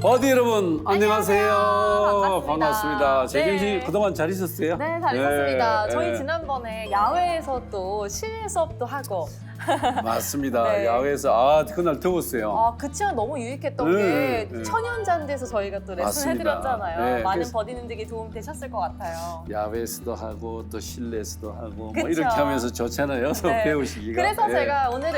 버디 여러분 안녕하세요. 반갑습니다. 재경 씨 네. 그동안 잘 있었어요? 네, 잘 있었습니다. 네, 저희 네. 지난번에 야외에서 또 실내 수업도 하고 맞습니다. 네. 야외에서 그날 더웠어요. 그 시간 너무 유익했던 네, 게 네. 천연잔디에서 저희가 또 레슨 맞습니다. 해드렸잖아요. 네, 많은 그래서- 버디님들에게 도움 되셨을 것 같아요. 야외에서도 하고 또 실내에서도 하고 뭐 그쵸. 이렇게 하면서 좋잖아요. 네. 배우시기가. 그래서 네. 제가 오늘은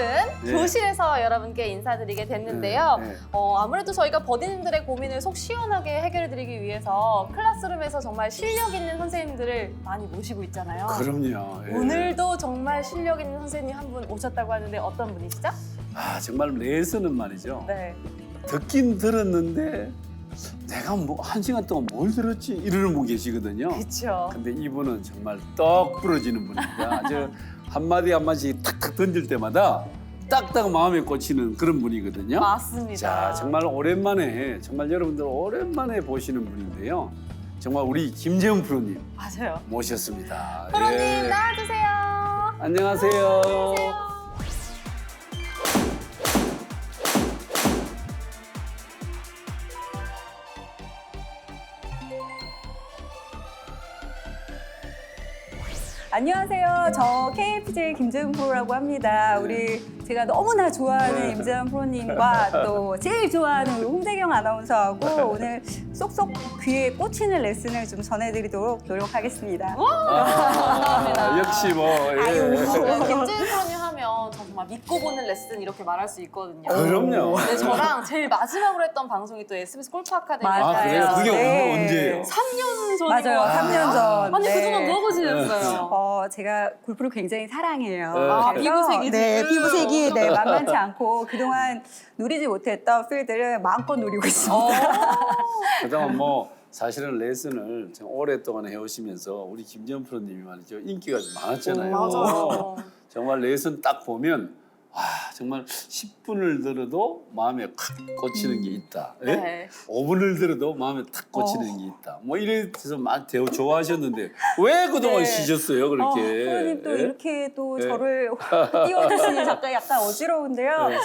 네. 교실에서 여러분께 인사드리게 됐는데요. 네, 네. 아무래도 저희가 버디님들의 고민을 속 시원하게 해결해드리기 위해서 클래스룸에서 정말 실력 있는 선생님들을 많이 모시고 있잖아요. 그럼요. 예. 오늘도 정말 실력 있는 선생님 한 분 오셨다고 하는데 어떤 분이시죠? 정말 레슨은 말이죠. 네. 듣긴 들었는데 내가 뭐 1시간 동안 뭘 들었지 이러는 분 계시거든요. 그렇죠. 근데 이분은 정말 떡 부러지는 분입니다. 아주 한마디 한마디 탁탁 던질 때마다 딱딱 마음에 꽂히는 그런 분이거든요. 맞습니다. 자, 정말 오랜만에 정말 여러분들 오랜만에 보시는 분인데요. 정말 우리 김재훈 프로님 맞아요. 모셨습니다. 프로님 예. 나와주세요. 안녕하세요. 안녕하세요. 저 KFJ 김재훈 프로라고 합니다. 우리 제가 너무나 좋아하는 임재환 프로님과 또 제일 좋아하는 우리 홍대경 아나운서하고 오늘 쏙쏙 귀에 꽂히는 레슨을 좀 전해드리도록 노력하겠습니다. 감사합니다. 역시 뭐 아유, 예. 김재훈 프로님 하면 저 정말 믿고 보는 레슨 이렇게 말할 수 있거든요. 그럼요. 근데 저랑 제일 마지막으로 했던 방송이 또 SBS 골프 아카데미. 맞아요. 그래요? 그게 네. 언제예요? 3년 전이고. 맞아요. 3년 전. 아니 네. 그동안 뭐 하고 지냈어요? 제가 골프를 굉장히 사랑해요. 아, 그래서 피부색이 네, 지금. 피부색이 만만치 않고 그동안 누리지 못했던 필드를 마음껏 누리고 있습니다. 그동안 뭐 사실은 레슨을 좀 오랫동안 해오시면서 우리 김재훈 프로님이 말이죠 인기가 좀 많았잖아요. 맞아요. 정말 레슨 딱 보면 정말 10분을 들어도 마음에 탁 꽂히는 게 있다. 예? 네. 5분을 들어도 마음에 탁 꽂히는 게 있다. 뭐 이래서 막 좋아하셨는데 왜 그동안 네. 쉬셨어요 그렇게? 프로님 또 예? 이렇게 또 예. 저를 띄워주시니 약간 어지러운데요. 네.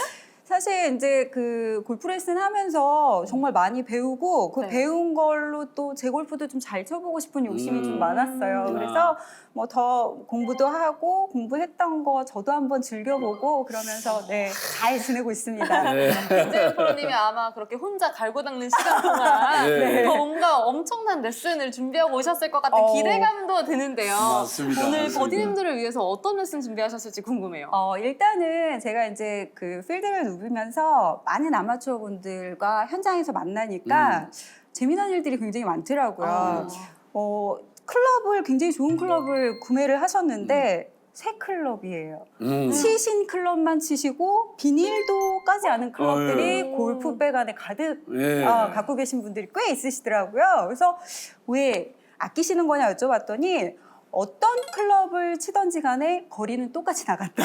사실 이제 그 골프 레슨 하면서 정말 많이 배우고 그 네. 배운 걸로 또 제 골프도 좀 잘 쳐보고 싶은 욕심이 좀 많았어요. 아. 그래서 뭐 더 공부도 하고 공부했던 거 저도 한번 즐겨보고 그러면서 잘 지내고 있습니다. 네. 김재훈 프로님이 아마 그렇게 혼자 갈고 닦는 시간 동안 네. 뭔가 엄청난 레슨을 준비하고 오셨을 것 같은 기대감도 드는데요. 맞습니다. 오늘 맞습니다. 버디님들을 위해서 어떤 레슨 준비하셨을지 궁금해요. 일단은 제가 이제 그 필드를 누비면서 많은 아마추어 분들과 현장에서 만나니까 재미난 일들이 굉장히 많더라고요. 클럽을 굉장히 좋은 클럽을 구매를 하셨는데 새 클럽이에요. 치신 클럽만 치시고 비닐도 까지 않은 클럽들이 어휴. 골프백 안에 가득 예. 갖고 계신 분들이 꽤 있으시더라고요. 그래서 왜 아끼시는 거냐 여쭤봤더니 어떤 클럽을 치던지 간에 거리는 똑같이 나간다.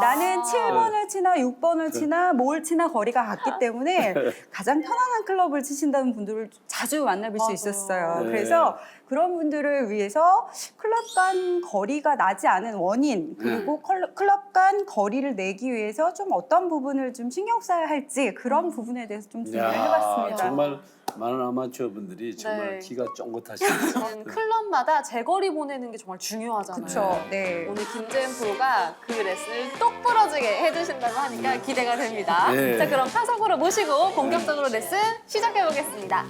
나는 7번을 치나 6번을 치나 뭘 치나 거리가 같기 때문에 가장 편안한 클럽을 치신다는 분들을 자주 만나뵐 수 맞아요. 있었어요. 네. 그래서 그런 분들을 위해서 클럽 간 거리가 나지 않은 원인 그리고 클럽 간 거리를 내기 위해서 좀 어떤 부분을 좀 신경 써야 할지 그런 부분에 대해서 좀 준비를 해봤습니다. 정말 많은 아마추어 분들이 정말 네. 기가 쫑긋하시네요. 클럽마다 제거리 보내는 게 정말 중요하잖아요. 그렇죠. 네. 오늘 김재훈 프로가 그 레슨을 똑 부러지게 해주신다고 하니까 기대가 됩니다. 네. 자, 그럼 타석으로 모시고 본격적으로 레슨 시작해 보겠습니다.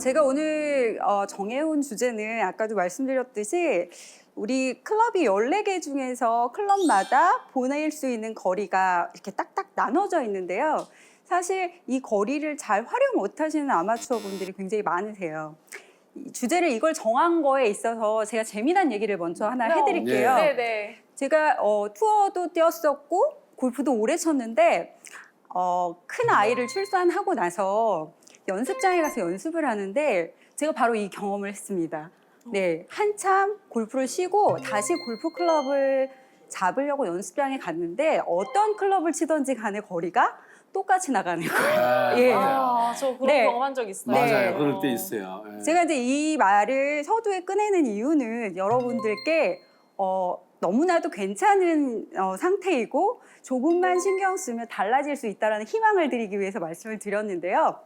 제가 오늘 정해온 주제는 아까도 말씀드렸듯이 우리 클럽이 14개 중에서 클럽마다 보낼 수 있는 거리가 이렇게 딱딱 나눠져 있는데요. 사실 이 거리를 잘 활용 못 하시는 아마추어 분들이 굉장히 많으세요. 이 주제를 이걸 정한 거에 있어서 제가 재미난 얘기를 먼저 하나 해드릴게요. 네네. 제가 투어도 뛰었었고 골프도 오래 쳤는데 큰 아이를 출산하고 나서 연습장에 가서 연습을 하는데 제가 바로 이 경험을 했습니다. 네, 한참 골프를 쉬고 다시 골프 클럽을 잡으려고 연습장에 갔는데 어떤 클럽을 치던지 간에 거리가 똑같이 나가는 거예요. 아, 예. 아, 저 그런 네. 경험한 적 있어요. 맞아요. 네. 그럴 때 있어요. 예. 제가 이제 이 말을 서두에 꺼내는 이유는 여러분들께 너무나도 괜찮은 상태이고 조금만 신경 쓰면 달라질 수 있다는 희망을 드리기 위해서 말씀을 드렸는데요.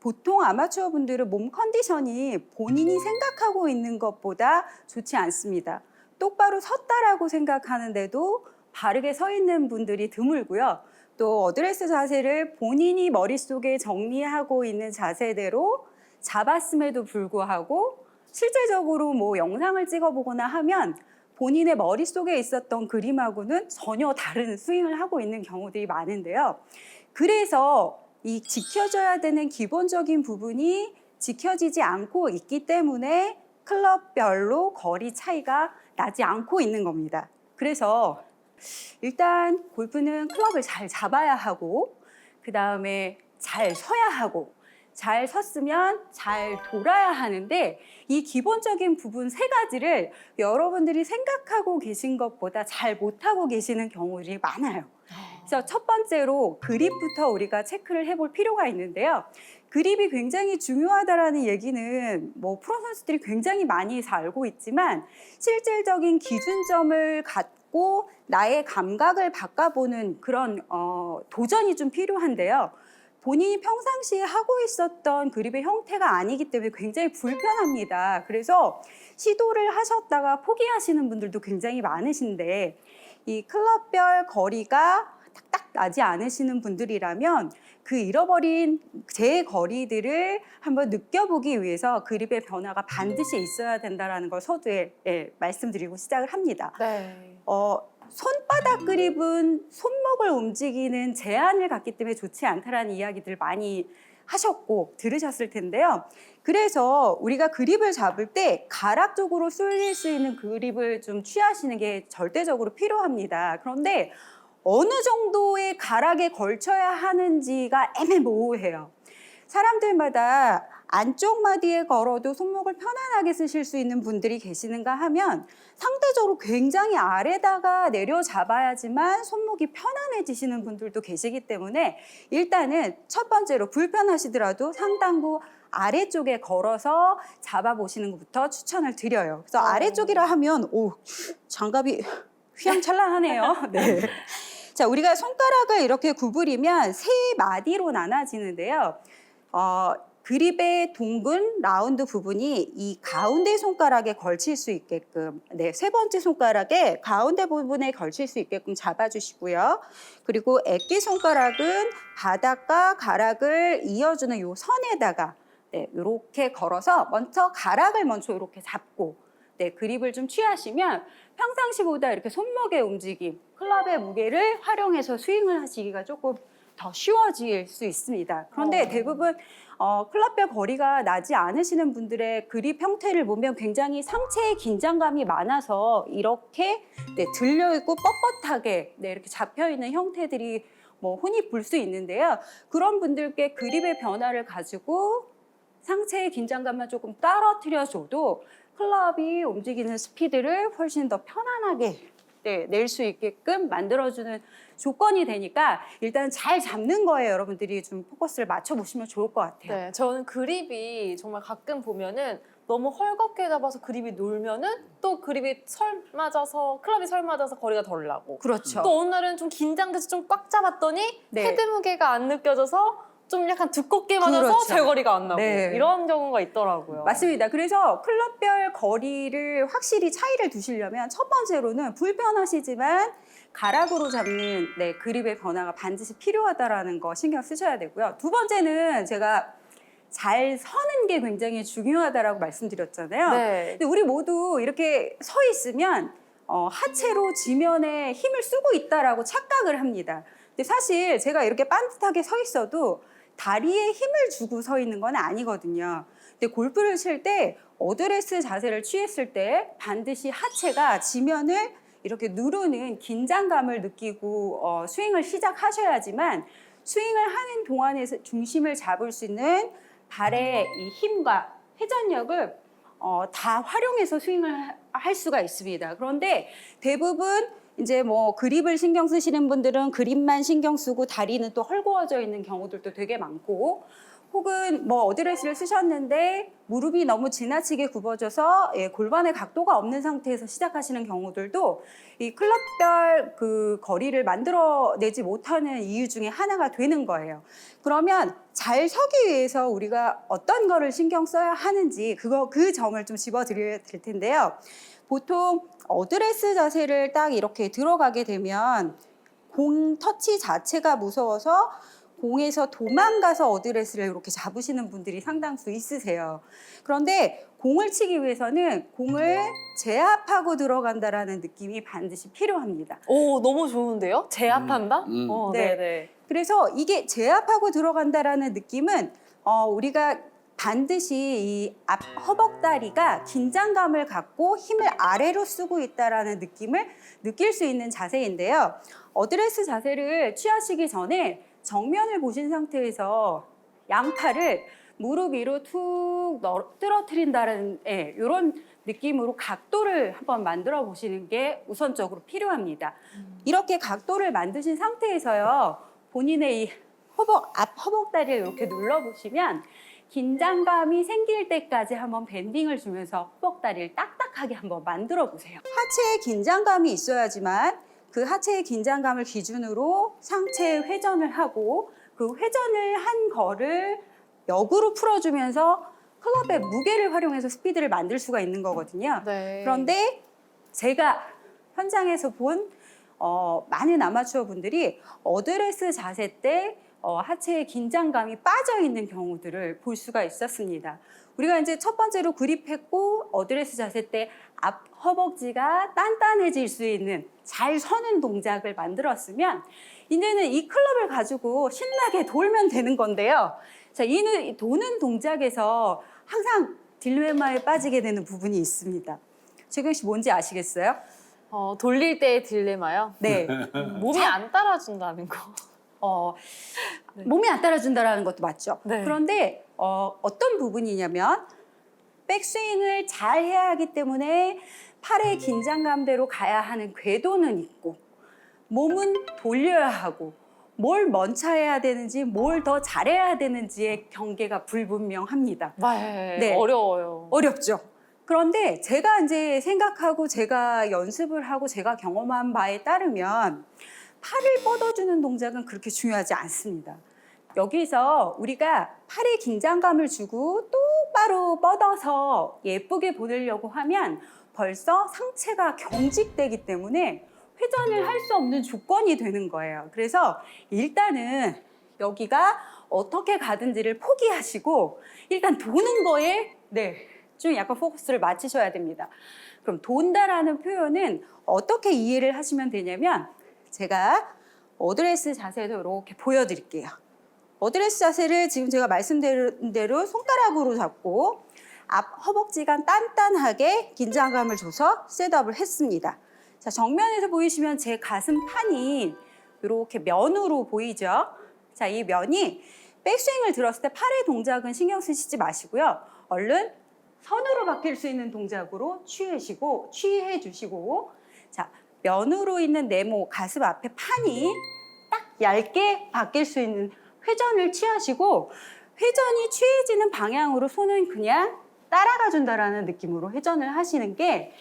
보통 아마추어 분들은 몸 컨디션이 본인이 생각하고 있는 것보다 좋지 않습니다. 똑바로 섰다라고 생각하는데도 바르게 서 있는 분들이 드물고요. 또 어드레스 자세를 본인이 머릿속에 정리하고 있는 자세대로 잡았음에도 불구하고 실제적으로 뭐 영상을 찍어보거나 하면 본인의 머릿속에 있었던 그림하고는 전혀 다른 스윙을 하고 있는 경우들이 많은데요. 그래서 이 지켜져야 되는 기본적인 부분이 지켜지지 않고 있기 때문에 클럽별로 거리 차이가 나지 않고 있는 겁니다. 그래서 일단 골프는 클럽을 잘 잡아야 하고 그 다음에 잘 서야 하고 잘 섰으면 잘 돌아야 하는데 이 기본적인 부분 세 가지를 여러분들이 생각하고 계신 것보다 잘 못하고 계시는 경우들이 많아요. 그래서 첫 번째로 그립부터 우리가 체크를 해볼 필요가 있는데요. 그립이 굉장히 중요하다라는 얘기는 뭐 프로 선수들이 굉장히 많이 알고 있지만 실질적인 기준점을 갖고 나의 감각을 바꿔보는 그런 도전이 좀 필요한데요. 본인이 평상시에 하고 있었던 그립의 형태가 아니기 때문에 굉장히 불편합니다. 그래서 시도를 하셨다가 포기하시는 분들도 굉장히 많으신데 이 클럽별 거리가 딱딱 나지 않으시는 분들이라면 그 잃어버린 제 거리들을 한번 느껴보기 위해서 그립의 변화가 반드시 있어야 된다는 걸 서두에 말씀드리고 시작을 합니다. 네. 손바닥 그립은 손목을 움직이는 제한을 갖기 때문에 좋지 않다라는 이야기들 많이 하셨고 들으셨을 텐데요. 그래서 우리가 그립을 잡을 때 가락 쪽으로 쏠릴 수 있는 그립을 좀 취하시는 게 절대적으로 필요합니다. 그런데 어느 정도의 가락에 걸쳐야 하는지가 애매모호해요. 사람들마다 안쪽 마디에 걸어도 손목을 편안하게 쓰실 수 있는 분들이 계시는가 하면 상대적으로 굉장히 아래다가 내려 잡아야지만 손목이 편안해지시는 분들도 계시기 때문에 일단은 첫 번째로 불편하시더라도 상단부 아래쪽에 걸어서 잡아보시는 것부터 추천을 드려요. 그래서 아래쪽이라 하면 장갑이 휘황찬란하네요. 네. 자, 우리가 손가락을 이렇게 구부리면 세 마디로 나눠지는데요. 그립의 둥근 라운드 부분이 이 가운데 손가락에 걸칠 수 있게끔 세 번째 손가락에 가운데 부분에 걸칠 수 있게끔 잡아주시고요. 그리고 액기 손가락은 바닥과 가락을 이어주는 이 선에다가 이렇게 걸어서 가락을 먼저 이렇게 잡고 그립을 좀 취하시면 평상시보다 이렇게 손목의 움직임, 클럽의 무게를 활용해서 스윙을 하시기가 조금 더 쉬워질 수 있습니다. 그런데 대부분 클럽별 거리가 나지 않으시는 분들의 그립 형태를 보면 굉장히 상체에 긴장감이 많아서 이렇게 들려있고 뻣뻣하게 이렇게 잡혀있는 형태들이 흔히 볼 수 있는데요. 그런 분들께 그립의 변화를 가지고 상체의 긴장감만 조금 떨어뜨려줘도 클럽이 움직이는 스피드를 훨씬 더 편안하게 낼 수 있게끔 만들어주는 조건이 되니까 일단 잘 잡는 거에 여러분들이 좀 포커스를 맞춰보시면 좋을 것 같아요. 네, 저는 그립이 정말 가끔 보면은 너무 헐겁게 잡아서 그립이 놀면은 또 그립이 클럽이 설 맞아서 거리가 덜 나고 그렇죠. 또 어느 날은 좀 긴장돼서 좀 꽉 잡았더니 헤드 무게가 안 느껴져서 좀 약간 두껍게 맞아서 그렇죠. 제거리가 안 나고 네. 이런 경우가 있더라고요. 맞습니다. 그래서 클럽별 거리를 확실히 차이를 두시려면 첫 번째로는 불편하시지만 가락으로 잡는 그립의 변화가 반드시 필요하다는 거 신경 쓰셔야 되고요. 두 번째는 제가 잘 서는 게 굉장히 중요하다라고 말씀드렸잖아요. 네. 근데 우리 모두 이렇게 서 있으면 하체로 지면에 힘을 쓰고 있다라고 착각을 합니다. 근데 사실 제가 이렇게 반듯하게 서 있어도 다리에 힘을 주고 서 있는 건 아니거든요. 근데 골프를 칠 때 어드레스 자세를 취했을 때 반드시 하체가 지면을 이렇게 누르는 긴장감을 느끼고 스윙을 시작하셔야지만 스윙을 하는 동안에 중심을 잡을 수 있는 발의 이 힘과 회전력을 다 활용해서 스윙을 할 수가 있습니다. 그런데 대부분 이제 뭐 그립을 신경 쓰시는 분들은 그립만 신경 쓰고 다리는 또 헐거워져 있는 경우들도 되게 많고, 혹은 뭐 어드레스를 쓰셨는데 무릎이 너무 지나치게 굽어져서 골반의 각도가 없는 상태에서 시작하시는 경우들도 이 클럽별 그 거리를 만들어내지 못하는 이유 중에 하나가 되는 거예요. 그러면 잘 서기 위해서 우리가 어떤 거를 신경 써야 하는지 그 점을 좀 집어드려야 될 텐데요. 보통 어드레스 자세를 딱 이렇게 들어가게 되면 공 터치 자체가 무서워서 공에서 도망가서 어드레스를 이렇게 잡으시는 분들이 상당수 있으세요. 그런데 공을 치기 위해서는 공을 제압하고 들어간다라는 느낌이 반드시 필요합니다. 오, 너무 좋은데요? 제압한다? 네. 네네. 그래서 이게 제압하고 들어간다라는 느낌은 우리가 반드시 이 앞 허벅다리가 긴장감을 갖고 힘을 아래로 쓰고 있다라는 느낌을 느낄 수 있는 자세인데요. 어드레스 자세를 취하시기 전에 정면을 보신 상태에서 양팔을 무릎 위로 툭 떨어뜨린다는 이런 느낌으로 각도를 한번 만들어 보시는 게 우선적으로 필요합니다. 이렇게 각도를 만드신 상태에서요, 본인의 이 앞 허벅다리를 이렇게 눌러보시면 긴장감이 생길 때까지 한번 밴딩을 주면서 허벅다리를 딱딱하게 한번 만들어 보세요. 하체에 긴장감이 있어야지만 그 하체의 긴장감을 기준으로 상체 회전을 하고 그 회전을 한 거를 역으로 풀어주면서 클럽의 무게를 활용해서 스피드를 만들 수가 있는 거거든요. 네. 그런데 제가 현장에서 본 많은 아마추어 분들이 어드레스 자세 때 하체의 긴장감이 빠져 있는 경우들을 볼 수가 있었습니다. 우리가 이제 첫 번째로 그립했고 어드레스 자세 때 앞 허벅지가 단단해질 수 있는 잘 서는 동작을 만들었으면 이제는 이 클럽을 가지고 신나게 돌면 되는 건데요. 자, 이 도는 동작에서 항상 딜레마에 빠지게 되는 부분이 있습니다. 최경 씨 뭔지 아시겠어요? 돌릴 때의 딜레마요? 네. 몸이 안 따라준다는 거. 네. 몸이 안 따라준다라는 것도 맞죠. 네. 그런데 어떤 부분이냐면 백스윙을 잘 해야 하기 때문에 팔의 긴장감대로 가야 하는 궤도는 있고 몸은 돌려야 하고 뭘 먼저 해야 되는지 뭘 더 잘해야 되는지의 경계가 불분명합니다. 네. 어려워요. 어렵죠. 그런데 제가 이제 생각하고 제가 연습을 하고 제가 경험한 바에 따르면 팔을 뻗어주는 동작은 그렇게 중요하지 않습니다. 여기서 우리가 팔에 긴장감을 주고 똑바로 뻗어서 예쁘게 보내려고 하면 벌써 상체가 경직되기 때문에 회전을 할 수 없는 조건이 되는 거예요. 그래서 일단은 여기가 어떻게 가든지를 포기하시고 일단 도는 거에 좀 약간 포커스를 맞추셔야 됩니다. 그럼 돈다라는 표현은 어떻게 이해를 하시면 되냐면 제가 어드레스 자세도 이렇게 보여드릴게요. 어드레스 자세를 지금 제가 말씀드린 대로 손가락으로 잡고 앞 허벅지가 단단하게 긴장감을 줘서 셋업을 했습니다. 자, 정면에서 보이시면 제 가슴판이 이렇게 면으로 보이죠? 자, 이 면이 백스윙을 들었을 때 팔의 동작은 신경 쓰시지 마시고요. 얼른 선으로 바뀔 수 있는 동작으로 취해 주시고 자, 면으로 있는 네모 가슴 앞에 판이 딱 얇게 바뀔 수 있는 회전을 취하시고 회전이 취해지는 방향으로 손은 그냥 따라가 준다라는 느낌으로 회전을 하시는 게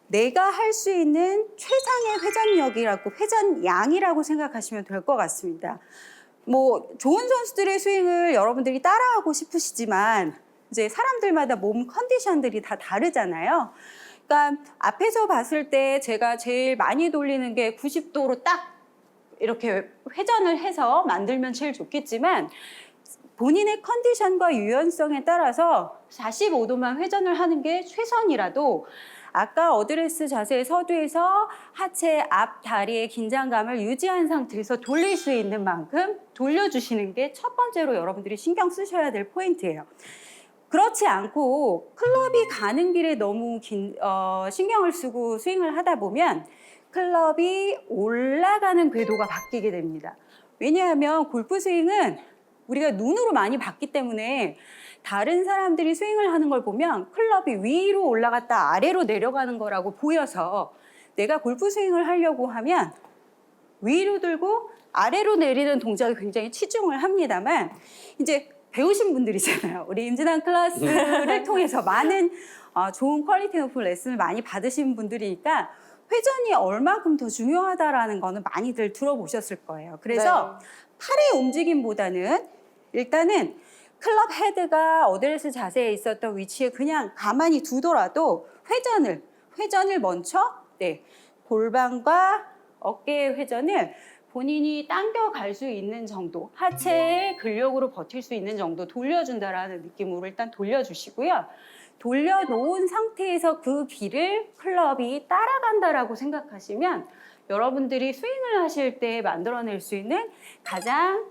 내가 할 수 있는 최상의 회전력이라고 회전량이라고 생각하시면 될 것 같습니다. 뭐 좋은 선수들의 스윙을 여러분들이 따라하고 싶으시지만 이제 사람들마다 몸 컨디션들이 다 다르잖아요. 그러니까 앞에서 봤을 때 제가 제일 많이 돌리는 게 90도로 딱 이렇게 회전을 해서 만들면 제일 좋겠지만 본인의 컨디션과 유연성에 따라서 45도만 회전을 하는 게 최선이라도 아까 어드레스 자세 서두에서 하체 앞 다리의 긴장감을 유지한 상태에서 돌릴 수 있는 만큼 돌려주시는 게 첫 번째로 여러분들이 신경 쓰셔야 될 포인트예요. 그렇지 않고 클럽이 가는 길에 너무 신경을 쓰고 스윙을 하다 보면 클럽이 올라가는 궤도가 바뀌게 됩니다. 왜냐하면 골프 스윙은 우리가 눈으로 많이 봤기 때문에 다른 사람들이 스윙을 하는 걸 보면 클럽이 위로 올라갔다 아래로 내려가는 거라고 보여서 내가 골프 스윙을 하려고 하면 위로 들고 아래로 내리는 동작에 굉장히 치중을 합니다만 이제 배우신 분들이잖아요. 우리 임진환 클래스를 통해서 많은 좋은 퀄리티 높은 레슨을 많이 받으신 분들이니까 회전이 얼마큼 더 중요하다라는 거는 많이들 들어보셨을 거예요. 그래서 팔의 움직임보다는 일단은 클럽 헤드가 어드레스 자세에 있었던 위치에 그냥 가만히 두더라도 회전을 먼저 골반과 어깨의 회전을 본인이 당겨갈 수 있는 정도, 하체의 근력으로 버틸 수 있는 정도 돌려준다라는 느낌으로 일단 돌려주시고요. 돌려놓은 상태에서 그 길을 클럽이 따라간다라고 생각하시면 여러분들이 스윙을 하실 때 만들어낼 수 있는 가장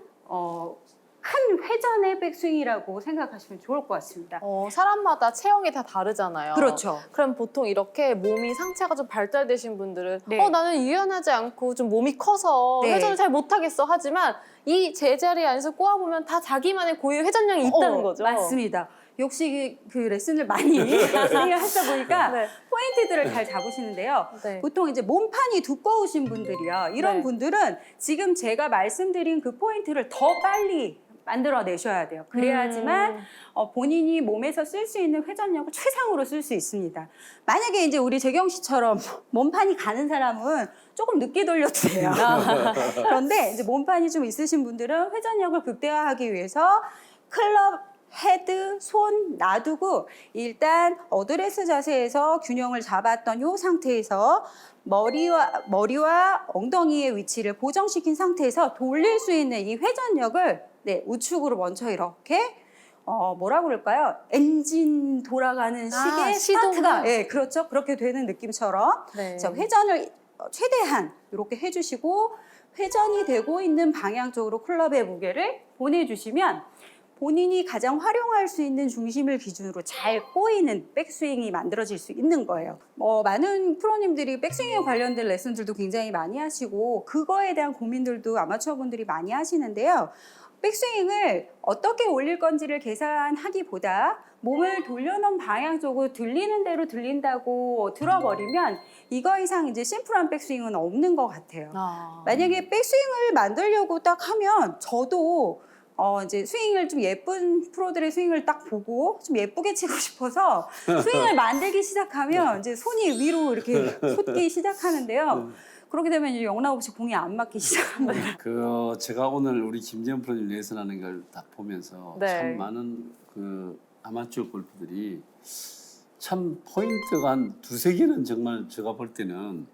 큰 회전의 백스윙이라고 생각하시면 좋을 것 같습니다. 사람마다 체형이 다 다르잖아요. 그렇죠. 그럼 보통 이렇게 몸이 상체가 좀 발달되신 분들은 네. 나는 유연하지 않고 좀 몸이 커서 네. 회전을 잘 못하겠어 하지만 이 제자리에 앉아서 꼬아보면 다 자기만의 고유의 회전량이 있다는 거죠. 맞습니다. 역시 그 레슨을 많이 진행을 하다 보니까 네. 포인트들을 잘 잡으시는데요. 네. 보통 이제 몸판이 두꺼우신 분들이요. 이런 네. 분들은 지금 제가 말씀드린 그 포인트를 더 빨리 만들어내셔야 돼요. 그래야지만 본인이 몸에서 쓸 수 있는 회전력을 최상으로 쓸 수 있습니다. 만약에 이제 우리 재경 씨처럼 몸판이 가는 사람은 조금 늦게 돌려도 돼요. 그런데 이제 몸판이 좀 있으신 분들은 회전력을 극대화하기 위해서 클럽 헤드, 손 놔두고 일단 어드레스 자세에서 균형을 잡았던 이 상태에서 머리와 엉덩이의 위치를 고정시킨 상태에서 돌릴 수 있는 이 회전력을 우측으로 먼저 이렇게 뭐라고 그럴까요? 엔진 돌아가는 시계 스타트가 그렇죠. 그렇게 되는 느낌처럼 네. 자, 회전을 최대한 이렇게 해주시고 회전이 되고 있는 방향 쪽으로 클럽의 무게를 보내주시면 본인이 가장 활용할 수 있는 중심을 기준으로 잘 꼬이는 백스윙이 만들어질 수 있는 거예요. 많은 프로님들이 백스윙에 관련된 레슨들도 굉장히 많이 하시고 그거에 대한 고민들도 아마추어분들이 많이 하시는데요. 백스윙을 어떻게 올릴 건지를 계산하기보다 몸을 돌려놓은 방향 쪽으로 들리는 대로 들린다고 들어버리면 이거 이상 이제 심플한 백스윙은 없는 것 같아요. 만약에 백스윙을 만들려고 딱 하면 저도 이제 스윙을 좀 예쁜 프로들의 스윙을 딱 보고 좀 예쁘게 치고 싶어서 스윙을 만들기 시작하면 이제 손이 위로 이렇게 솟기 시작하는데요. 그렇게 되면 이제 영락 없이 공이 안 맞기 시작합니다. 제가 오늘 우리 김재현 프로님 레슨하는 걸 딱 보면서 네. 참 많은 그 아마추어 골프들이 참 포인트가 한 두세 개는 정말 제가 볼 때는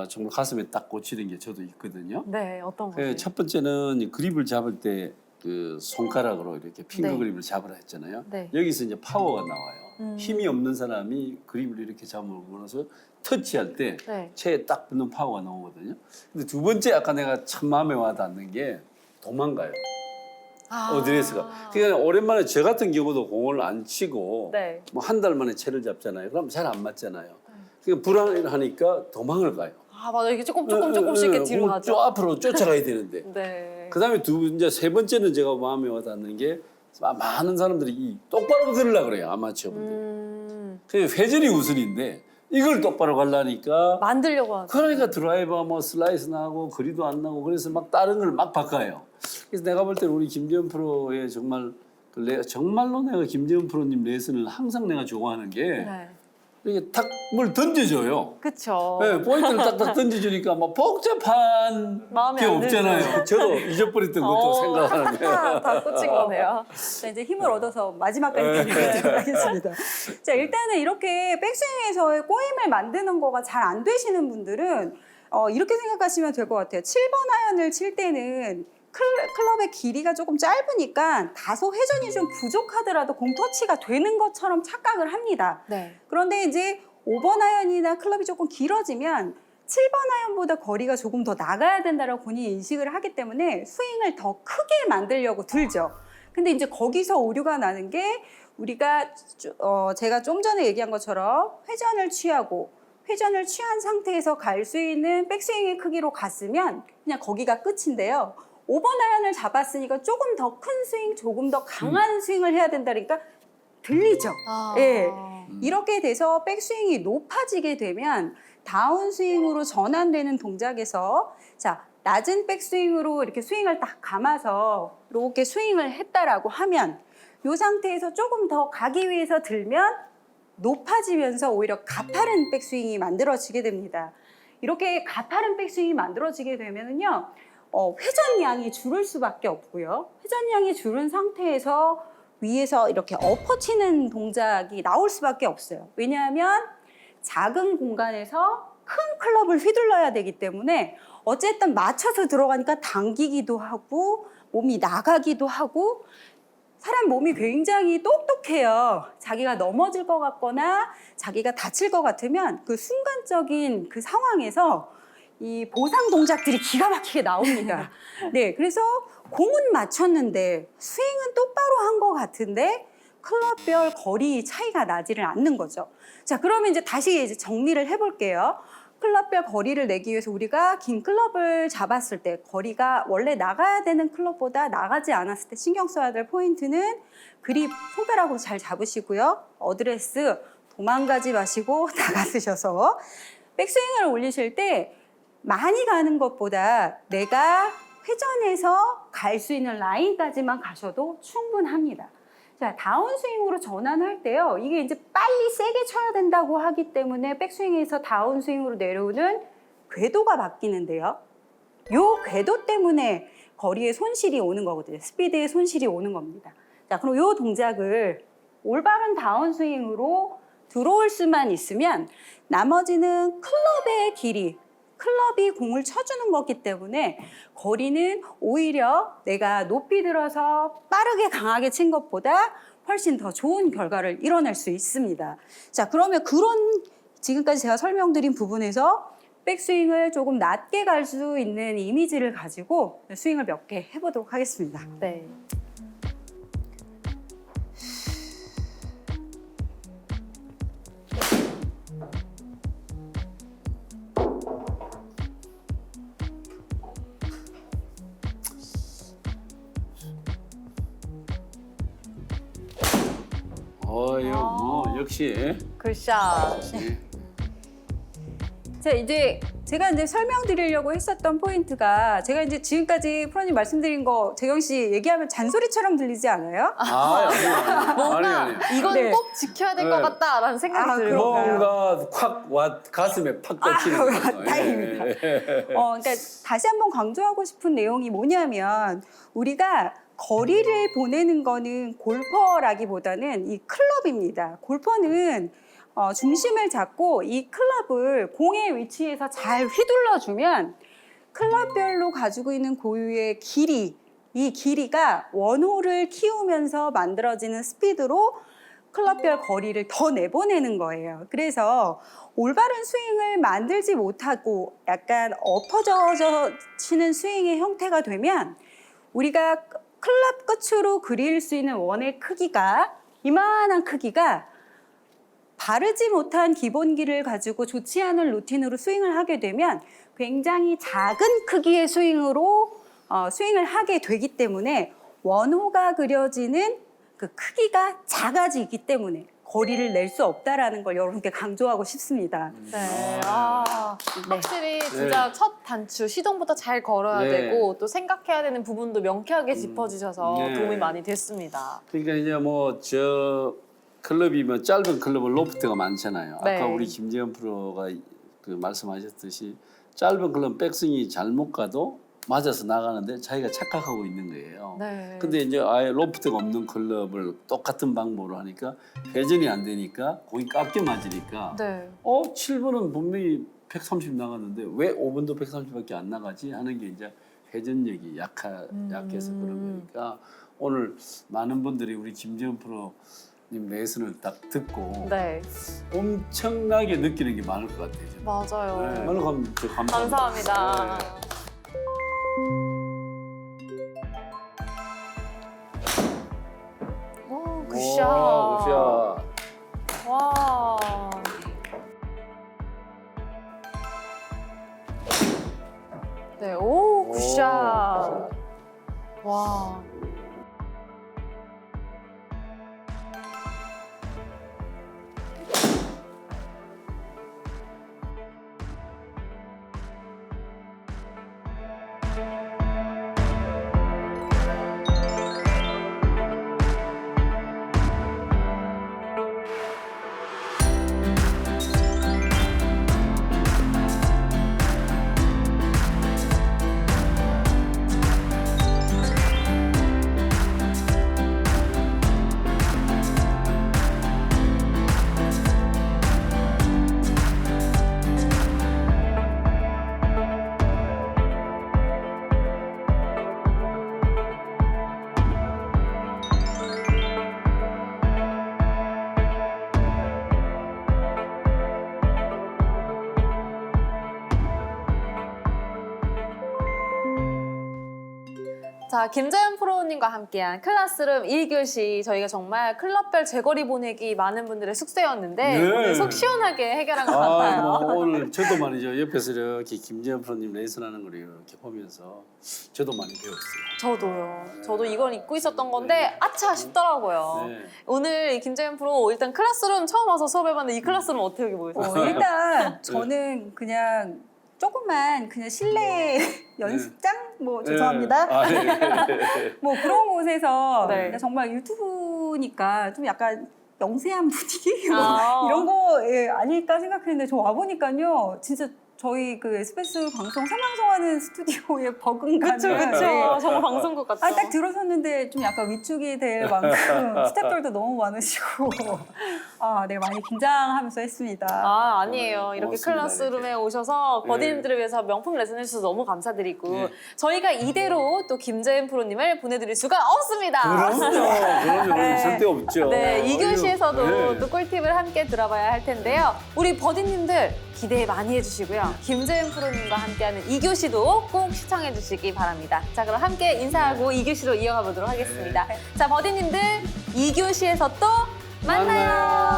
정말 가슴에 딱 꽂히는 게 저도 있거든요. 네, 어떤 거요? 첫 번째는 이 그립을 잡을 때 그 손가락으로 이렇게 핑거 네. 그립을 잡으라 했잖아요. 네. 여기서 이제 파워가 나와요. 힘이 없는 사람이 그립을 이렇게 잡으면서 터치할 때 네. 체에 딱 붙는 파워가 나오거든요. 근데 두 번째 아까 내가 참 마음에 와 닿는 게 도망가요. 어드레스가. 그러니까 오랜만에 저 같은 경우도 공을 안 치고 네. 뭐 한 달 만에 채를 잡잖아요. 그럼 잘 안 맞잖아요. 그러니까 불안하니까 도망을 가요. 맞아. 이게 조금씩 이렇게 뒤로 공을 가죠. 쭉 앞으로 쫓아가야 되는데. 네. 그다음에 이제 세 번째는 제가 마음에 와 닿는 게 많은 사람들이 똑바로 들으려고 그래요. 아마추어분들. 그냥 회전이 우선인데 이걸 똑바로 가려니까 만들려고 하죠. 그러니까 드라이버 뭐 슬라이스 나고 거리도 안 나고 그래서 막 다른 걸 막 바꿔요. 그래서 내가 볼 때는 우리 김재현 프로의 정말로 내가 김재현 프로님 레슨을 항상 내가 좋아하는 게 네. 이렇게 탁 뭘 던져줘요. 그쵸. 네, 포인트를 딱딱 던져주니까 뭐 복잡한 마음에 게 안 없잖아요. 저도 잊어버렸던 것도 생각하는데. 다 꽂힌 거네요. 자, 이제 힘을 얻어서 마지막까지 드리도록 하겠습니다. 자, 일단은 이렇게 백스윙에서의 꼬임을 만드는 거가 잘 안 되시는 분들은 이렇게 생각하시면 될 것 같아요. 7번 아이언을 칠 때는 클럽의 길이가 조금 짧으니까 다소 회전이 좀 부족하더라도 공 터치가 되는 것처럼 착각을 합니다. 네. 그런데 이제 5번 아이언이나 클럽이 조금 길어지면 7번 아이언보다 거리가 조금 더 나가야 된다고 본인이 인식을 하기 때문에 스윙을 더 크게 만들려고 들죠. 근데 이제 거기서 오류가 나는 게 우리가 제가 좀 전에 얘기한 것처럼 회전을 취한 상태에서 갈 수 있는 백스윙의 크기로 갔으면 그냥 거기가 끝인데요. 5번 아이언을 잡았으니까 조금 더 큰 스윙, 조금 더 강한 스윙을 해야 된다니까 들리죠? 예. 이렇게 돼서 백스윙이 높아지게 되면 다운스윙으로 전환되는 동작에서 자, 낮은 백스윙으로 이렇게 스윙을 딱 감아서 이렇게 스윙을 했다라고 하면 이 상태에서 조금 더 가기 위해서 들면 높아지면서 오히려 가파른 백스윙이 만들어지게 됩니다. 이렇게 가파른 백스윙이 만들어지게 되면은요, 회전량이 줄을 수밖에 없고요. 회전량이 줄은 상태에서 위에서 이렇게 엎어치는 동작이 나올 수밖에 없어요. 왜냐하면 작은 공간에서 큰 클럽을 휘둘러야 되기 때문에 어쨌든 맞춰서 들어가니까 당기기도 하고 몸이 나가기도 하고 사람 몸이 굉장히 똑똑해요. 자기가 넘어질 것 같거나 자기가 다칠 것 같으면 그 순간적인 그 상황에서 이 보상 동작들이 기가 막히게 나옵니다. 네, 그래서 공은 맞췄는데 스윙은 똑바로 한 것 같은데 클럽별 거리 차이가 나지를 않는 거죠. 자, 그러면 이제 다시 이제 정리를 해볼게요. 클럽별 거리를 내기 위해서 우리가 긴 클럽을 잡았을 때 거리가 원래 나가야 되는 클럽보다 나가지 않았을 때 신경 써야 될 포인트는 그립 손가락으로 잘 잡으시고요. 어드레스 도망가지 마시고 나가으셔서 백스윙을 올리실 때 많이 가는 것보다 내가 회전해서 갈 수 있는 라인까지만 가셔도 충분합니다. 자, 다운스윙으로 전환할 때요. 이게 이제 빨리 세게 쳐야 된다고 하기 때문에 백스윙에서 다운스윙으로 내려오는 궤도가 바뀌는데요. 요 궤도 때문에 거리에 손실이 오는 거거든요. 스피드에 손실이 오는 겁니다. 자, 그럼 요 동작을 올바른 다운스윙으로 들어올 수만 있으면 나머지는 클럽의 길이, 클럽이 공을 쳐주는 거기 때문에 거리는 오히려 내가 높이 들어서 빠르게 강하게 친 것보다 훨씬 더 좋은 결과를 이뤄낼 수 있습니다. 자, 그러면 그런 지금까지 제가 설명드린 부분에서 백스윙을 조금 낮게 갈 수 있는 이미지를 가지고 스윙을 몇 개 해보도록 하겠습니다. 네. 역시. 굿샷. 자, 이제 제가 이제 설명드리려고 했었던 포인트가 제가 이제 지금까지 프로님 말씀드린 거 재경 씨 얘기하면 잔소리처럼 들리지 않아요? 뭔가 이건 네. 꼭 지켜야 될 것 네. 같다라는 생각이 들어요. 뭔가 확 가슴에 팍 꽂히는 거. 다행입니다. 그러니까 다시 한번 강조하고 싶은 내용이 뭐냐면 우리가 거리를 보내는 거는 골퍼라기보다는 이 클럽입니다. 골퍼는 중심을 잡고 이 클럽을 공의 위치에서 잘 휘둘러주면 클럽별로 가지고 있는 고유의 길이, 이 길이가 원호를 키우면서 만들어지는 스피드로 클럽별 거리를 더 내보내는 거예요. 그래서 올바른 스윙을 만들지 못하고 약간 엎어져 치는 스윙의 형태가 되면 우리가 클럽 끝으로 그릴 수 있는 원의 크기가 이만한 크기가 바르지 못한 기본기를 가지고 좋지 않은 루틴으로 스윙을 하게 되면 굉장히 작은 크기의 스윙으로 스윙을 하게 되기 때문에 원호가 그려지는 그 크기가 작아지기 때문에 거리를 낼 수 없다라는 걸 여러분께 강조하고 싶습니다. 네. 확실히 네. 진짜 첫 단추 시동부터 잘 걸어야 네. 되고 또 생각해야 되는 부분도 명쾌하게 짚어주셔서 네. 도움이 많이 됐습니다. 그러니까 이제 클럽이 짧은 클럽은 로프트가 많잖아요. 네. 아까 우리 김재현 프로가 그 말씀하셨듯이 짧은 클럽 백스윙이 잘못 가도 맞아서 나가는데 자기가 착각하고 있는 거예요. 네. 근데 이제 아예 로프트가 없는 클럽을 똑같은 방법으로 하니까 회전이 안 되니까 공이 깎여 맞으니까 네. 7번은 분명히 130 나갔는데 왜 5번도 130밖에 안 나가지 하는 게 이제 회전력이 약해서 그런 거니까 오늘 많은 분들이 우리 김재현 프로님 레슨을 딱 듣고 네. 엄청나게 느끼는 게 많을 것 같아요. 저는. 맞아요. 네, 오늘 감사합니다. 감사합니다. 네. 오, 오, 굿샷. 굿샷. 와. 네, 오, 굿샷. 와. 자, 김재현 프로님과 함께한 클래스룸 1교시 저희가 정말 클럽별 재거리 보내기 많은 분들의 숙제였는데 네. 오늘 속 시원하게 해결한 것 아, 같아요. 뭐 오늘 저도 말이죠. 옆에서 이렇게 김재현 프로님 레슨하는 걸 이렇게 보면서 저도 많이 배웠어요. 저도요. 저도 이건 잊고 있었던 건데 아차 싶더라고요. 네. 오늘 이 김재현 프로 일단 클래스룸 처음 와서 수업해봤는데 이 클래스룸 어떻게 보였어요? 일단 저는 그냥 조금만 그냥 실내 연습장 뭐 죄송합니다. 아, 네. 뭐 그런 곳에서 네. 그냥 정말 유튜브니까 좀 약간 영세한 분위기 뭐 아. 이런 거 아닐까 생각했는데 저 와보니까요 진짜 저희 그 SBS 방송 생방송하는 스튜디오에 버금가는 그쵸, 그쵸. 정말 방송국 같죠? 딱 들어섰는데 좀 약간 위축이 될 만큼 스태프들도 너무 많으시고 내가 많이 긴장하면서 했습니다. 아, 아니에요. 이렇게 고맙습니다, 클래스룸에 이렇게. 오셔서 네. 버디님들을 위해서 명품 레슨 해주셔서 너무 감사드리고 네. 저희가 이대로 또 김재현 프로님을 보내드릴 수가 없습니다. 그럼요. 네. 절대 없죠. 네, 이 교시에서도 네. 또 꿀팁을 함께 들어봐야 할 텐데요. 우리 버디님들 기대 많이 해주시고요. 김재현 프로님과 함께하는 2교시도 꼭 시청해주시기 바랍니다. 자, 그럼 함께 인사하고 2교시로 이어가 보도록 하겠습니다. 자, 버디님들 2교시에서 또 만나요.